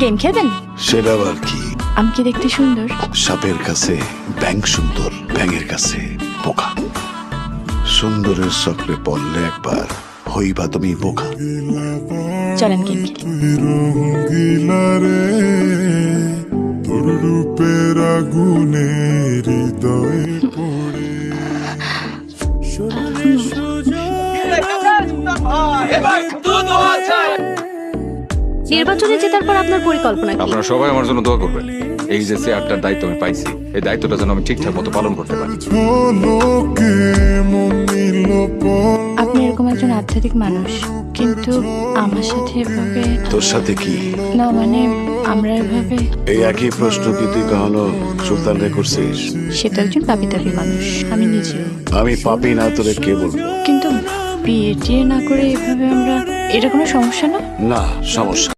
Game খেলবেন? সেটা আবার কি? আমি কি দেখতে সুন্দর? সাপের কাছে ব্যাং সুন্দর, ব্যাঙের কাছে বোকা। সুন্দরের চক্রে পড়লে একবার হইবা তুমি বোকা। চলেন গেম খেলি। রঙ্গিলা রে তোর রূপের আগুনে হৃদয়ে পড়ে নির্বাচনে জেতার পর আপনার পরিকল্পনা কি? আপনারা সবাই আমার জন্য দোয়া করবেন। এই যে চেয়ারটার দায়িত্ব আমি পাইছি, এই দায়িত্বটা যেন আমি ঠিকঠাক মতো পালন করতে পারি। ঝলকে মন নিল পল আপনি এরকম একজন আধ্যাত্মিক মানুষ, কিন্তু আমার সাথে এভাবে তোর সাথে কি? না, মানে আমরা এভাবে। এই একই প্রশ্ন কি তুই কখনো সুলতান রে করছিস? সেটা একজন পাপিতাপি মানুষ, আমি নিজে। আমি পাপি না, তোরে কে বলবো? কিন্তু বিয়ে টিয়ে না করে এভাবে আমরা, এটা কোনো সমস্যা না? না, সমস্যা।